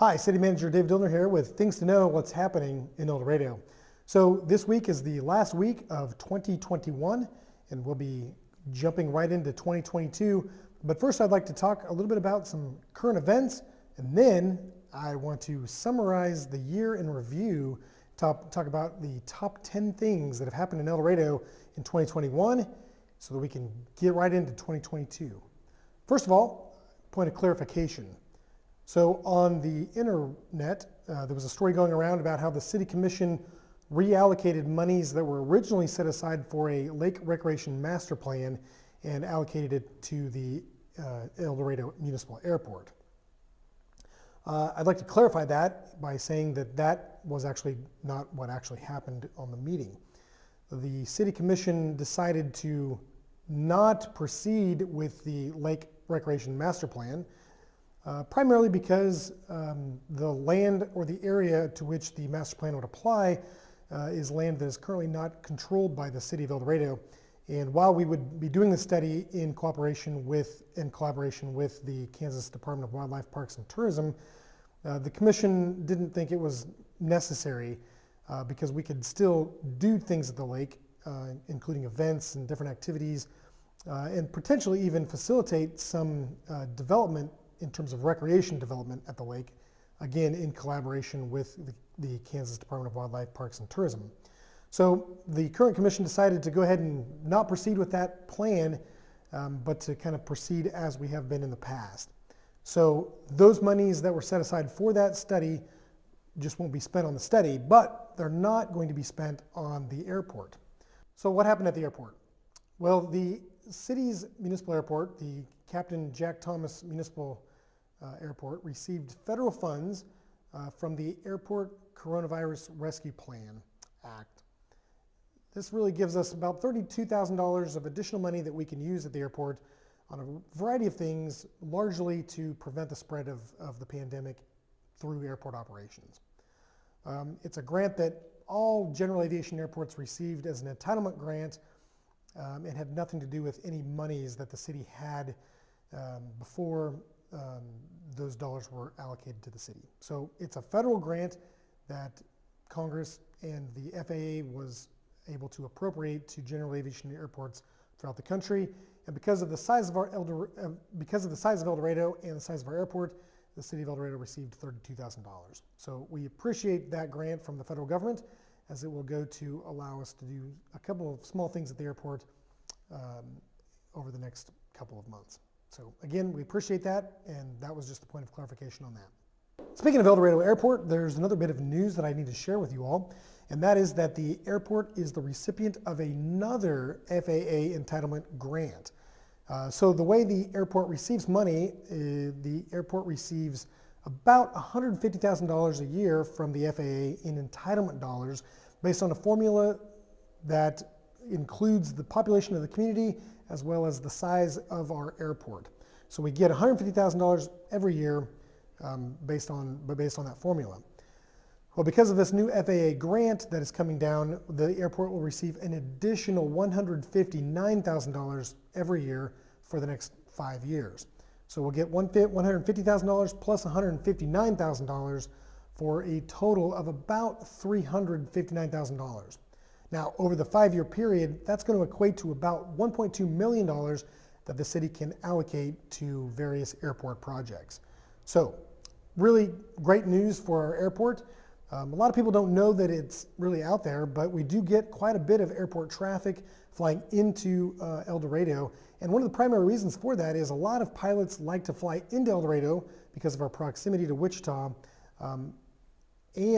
Hi, City Manager Dave Dillner here with things to know what's happening in El Dorado. So this week is the last week of 2021 and we'll be jumping right into 2022. But first I'd like to talk a little bit about some current events, and then I want to summarize the year in review, talk about the top 10 things that have happened in El Dorado in 2021 so that we can get right into 2022. First of all, point of clarification. So on the internet, there was a story going around about how the City Commission reallocated monies that were originally set aside for a lake recreation master plan and allocated it to the El Dorado Municipal Airport. I'd like to clarify that by saying that that was actually not what actually happened on the meeting. The City Commission decided to not proceed with the lake recreation master plan, primarily because the land or the area to which the master plan would apply is land that is currently not controlled by the City of El Dorado. And while we would be doing the study in collaboration with the Kansas Department of Wildlife, Parks and Tourism, the Commission didn't think it was necessary because we could still do things at the lake, including events and different activities, and potentially even facilitate some development in terms of recreation development at the lake, again in collaboration with the Kansas Department of Wildlife, Parks and Tourism. So the current commission decided to go ahead and not proceed with that plan, but to kind of proceed as we have been in the past. So those monies that were set aside for that study just won't be spent on the study, but they're not going to be spent on the airport. So what happened at the airport? Well, the city's municipal airport, the Captain Jack Thomas Municipal Airport, received federal funds from the Airport Coronavirus Rescue Plan Act. This really gives us about $32,000 of additional money that we can use at the airport on a variety of things, largely to prevent the spread of the pandemic through airport operations. It's a grant that all general aviation airports received as an entitlement grant. It had nothing to do with any monies that the city had before those dollars were allocated to the city. So it's a federal grant that Congress and the FAA was able to appropriate to general aviation airports throughout the country. And because of the size of El Dorado and the size of our airport, the city of El Dorado received $32,000. So we appreciate that grant from the federal government, as it will go to allow us to do a couple of small things at the airport over the next couple of months. So again, we appreciate that, and that was just the point of clarification on that. Speaking of El Dorado Airport, there's another bit of news that I need to share with you all, and that is that the airport is the recipient of another FAA entitlement grant. So the way the airport receives money, the airport receives about $150,000 a year from the FAA in entitlement dollars based on a formula that includes the population of the community as well as the size of our airport. So we get $150,000 every year based on that formula. Well, because of this new FAA grant that is coming down, the airport will receive an additional $159,000 every year for the next 5 years. So we'll get $150,000 plus $159,000 for a total of about $359,000. Now, over the 5-year period, that's going to equate to about $1.2 million that the city can allocate to various airport projects. So, really great news for our airport. A lot of people don't know that it's really out there, but we do get quite a bit of airport traffic flying into El Dorado. And one of the primary reasons for that is a lot of pilots like to fly into El Dorado because of our proximity to Wichita, and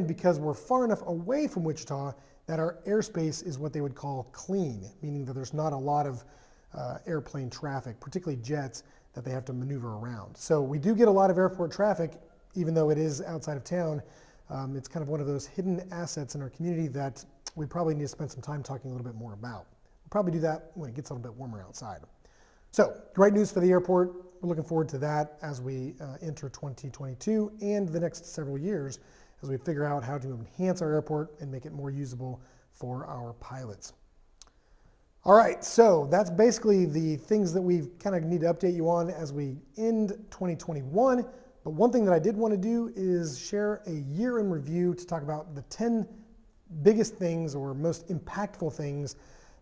because we're far enough away from Wichita that our airspace is what they would call clean, meaning that there's not a lot of airplane traffic, particularly jets, that they have to maneuver around. So we do get a lot of airport traffic, even though it is outside of town. It's kind of one of those hidden assets in our community that we probably need to spend some time talking a little bit more about. We'll probably do that when it gets a little bit warmer outside. So great news for the airport. We're looking forward to that as we enter 2022 and the next several years, as we figure out how to enhance our airport and make it more usable for our pilots. All right, so that's basically the things that we kind of need to update you on as we end 2021. But one thing that I did want to do is share a year in review to talk about the 10 biggest things or most impactful things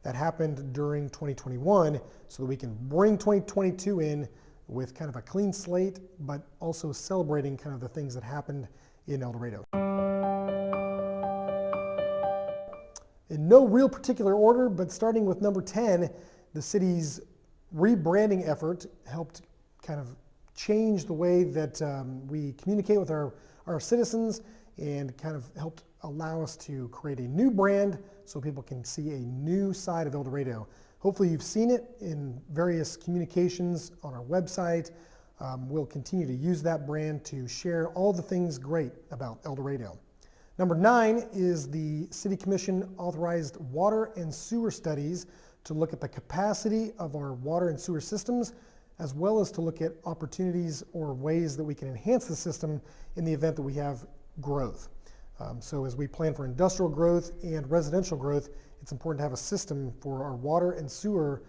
that happened during 2021 so that we can bring 2022 in with kind of a clean slate, but also celebrating kind of the things that happened in El Dorado. In no real particular order, but starting with number 10, the city's rebranding effort helped kind of change the way that we communicate with our citizens and kind of helped allow us to create a new brand so people can see a new side of El Dorado. Hopefully you've seen it in various communications on our website. We'll continue to use that brand to share all the things great about El Dorado. Number 9 is the City Commission authorized water and sewer studies to look at the capacity of our water and sewer systems, as well as to look at opportunities or ways that we can enhance the system in the event that we have growth. So as we plan for industrial growth and residential growth, it's important to have a system for our water and sewer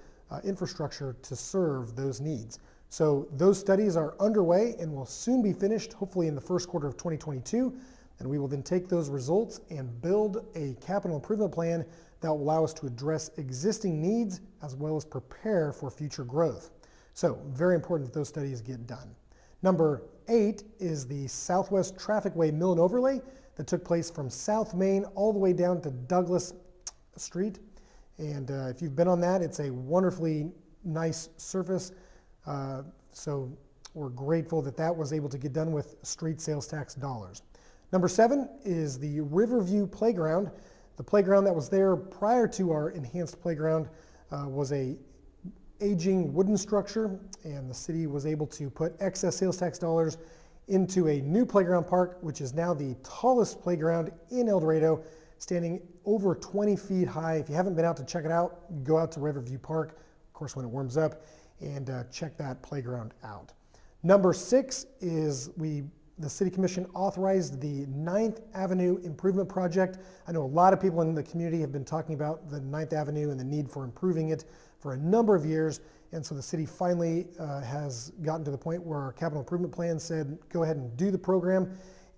infrastructure to serve those needs. So those studies are underway and will soon be finished, hopefully in the first quarter of 2022. And we will then take those results and build a capital improvement plan that will allow us to address existing needs as well as prepare for future growth. So very important that those studies get done. Number 8 is the Southwest Trafficway Mill and Overlay that took place from South Main all the way down to Douglas Street. And if you've been on that, it's a wonderfully nice surface. So we're grateful that that was able to get done with street sales tax dollars. Number 7 is the Riverview Playground. The playground that was there prior to our enhanced playground was a aging wooden structure, and the city was able to put excess sales tax dollars into a new playground park, which is now the tallest playground in El Dorado, standing over 20 feet high. If you haven't been out to check it out, go out to Riverview Park, of course, when it warms up, and check that playground out. Number 6 is the City Commission authorized the 9th Avenue Improvement Project. I know a lot of people in the community have been talking about the 9th Avenue and the need for improving it for a number of years. And so the city finally has gotten to the point where our capital improvement plan said, go ahead and do the program.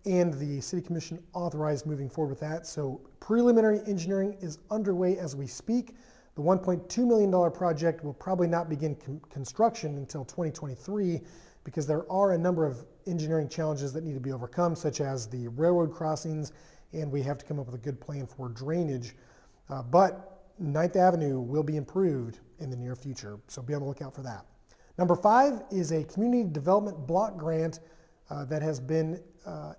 And the City Commission authorized moving forward with that. So preliminary engineering is underway as we speak. The $1.2 million project will probably not begin construction until 2023 because there are a number of engineering challenges that need to be overcome, such as the railroad crossings, and we have to come up with a good plan for drainage. But 9th Avenue will be improved in the near future, so be on the lookout for that. Number 5 is a community development block grant that has been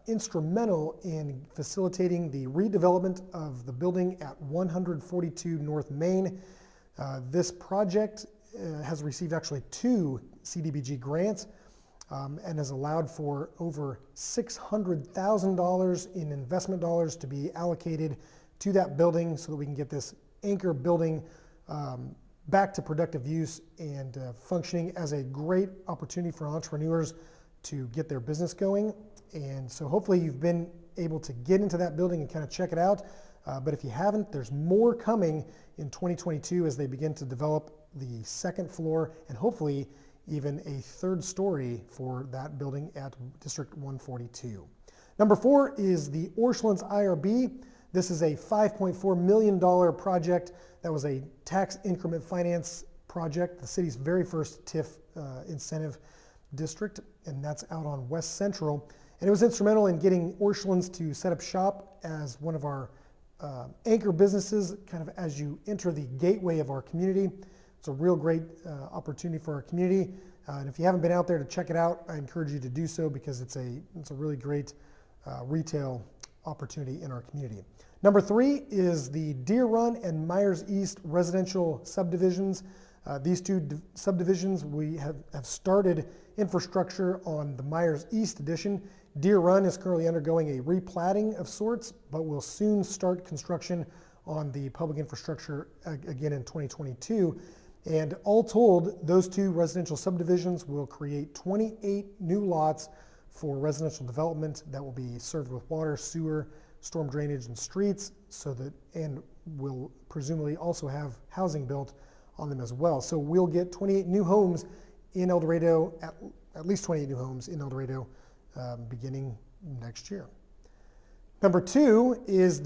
instrumental in facilitating the redevelopment of the building at 142 North Main. This project has received actually 2 CDBG grants and has allowed for over $600,000 in investment dollars to be allocated to that building so that we can get this anchor building back to productive use and functioning as a great opportunity for entrepreneurs to get their business going. And so hopefully you've been able to get into that building and kind of check it out. But if you haven't, there's more coming in 2022 as they begin to develop the 2nd floor and hopefully even a 3rd story for that building at District 142. Number 4 is the Orchlands IRB. This is a $5.4 million project that was a tax increment finance project, the city's very first TIF incentive district, and that's out on West Central. And it was instrumental in getting Orchlands to set up shop as one of our anchor businesses, kind of as you enter the gateway of our community. It's a real great opportunity for our community. And if you haven't been out there to check it out, I encourage you to do so because it's a really great retail opportunity in our community. Number 3 is the Deer Run and Myers East residential subdivisions. These 2 subdivisions, we have started infrastructure on the Myers East edition. Deer Run is currently undergoing a replatting of sorts, but will soon start construction on the public infrastructure again in 2022. And all told, those 2 residential subdivisions will create 28 new lots for residential development that will be served with water, sewer, storm drainage, and streets, and will presumably also have housing built on them as well. So we'll get 28 new homes in El Dorado, at least 28 new homes in El Dorado beginning next year. Number 2 is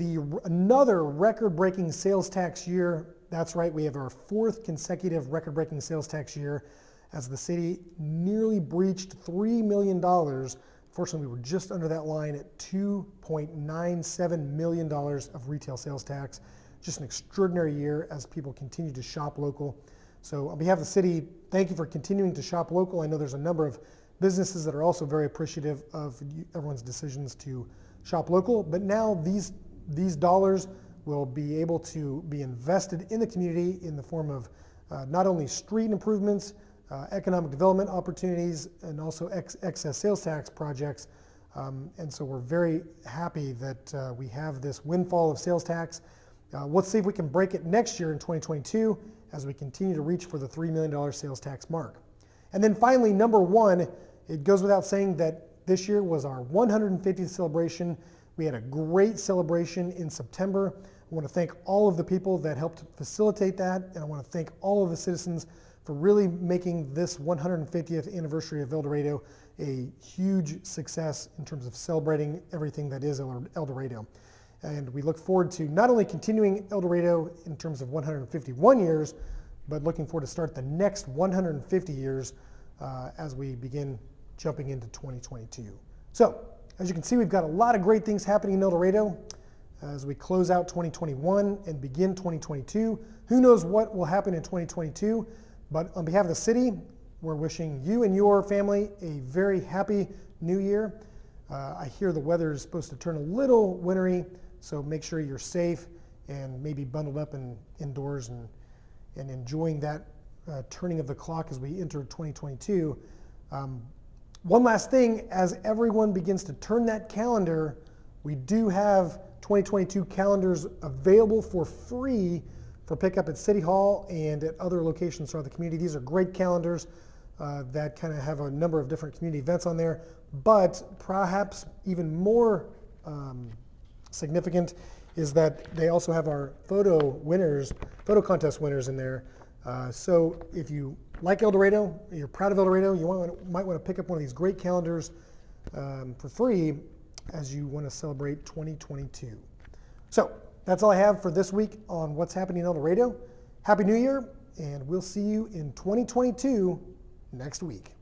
another record-breaking sales tax year. That's right, we have our 4th consecutive record-breaking sales tax year as the city nearly breached $3 million. Fortunately, we were just under that line at $2.97 million of retail sales tax. Just an extraordinary year as people continue to shop local. So on behalf of the city, thank you for continuing to shop local. I know there's a number of businesses that are also very appreciative of everyone's decisions to shop local, but now these dollars will be able to be invested in the community in the form of not only street improvements, economic development opportunities, and also excess sales tax projects. And so we're very happy that we have this windfall of sales tax. Let's see if we can break it next year in 2022 as we continue to reach for the $3 million sales tax mark. And then finally, number 1, it goes without saying that this year was our 150th celebration. We had a great celebration in September. I want to thank all of the people that helped facilitate that, and I want to thank all of the citizens for really making this 150th anniversary of El Dorado a huge success in terms of celebrating everything that is El Dorado. And we look forward to not only continuing El Dorado in terms of 151 years, but looking forward to start the next 150 years as we begin jumping into 2022. So, as you can see, we've got a lot of great things happening in El Dorado as we close out 2021 and begin 2022. Who knows what will happen in 2022, but on behalf of the city, we're wishing you and your family a very happy new year. I hear the weather is supposed to turn a little wintry, so make sure you're safe and maybe bundled up and indoors and enjoying that turning of the clock as we enter 2022. One last thing, as everyone begins to turn that calendar, we do have 2022 calendars available for free for pickup at City Hall and at other locations throughout the community. These are great calendars that kind of have a number of different community events on there, but perhaps even more significant is that they also have our photo contest winners in there. So if you like El Dorado, you're proud of El Dorado, you might want to pick up one of these great calendars for free as you want to celebrate 2022. So that's all I have for this week on what's happening in El Dorado. Happy New Year, and we'll see you in 2022 next week.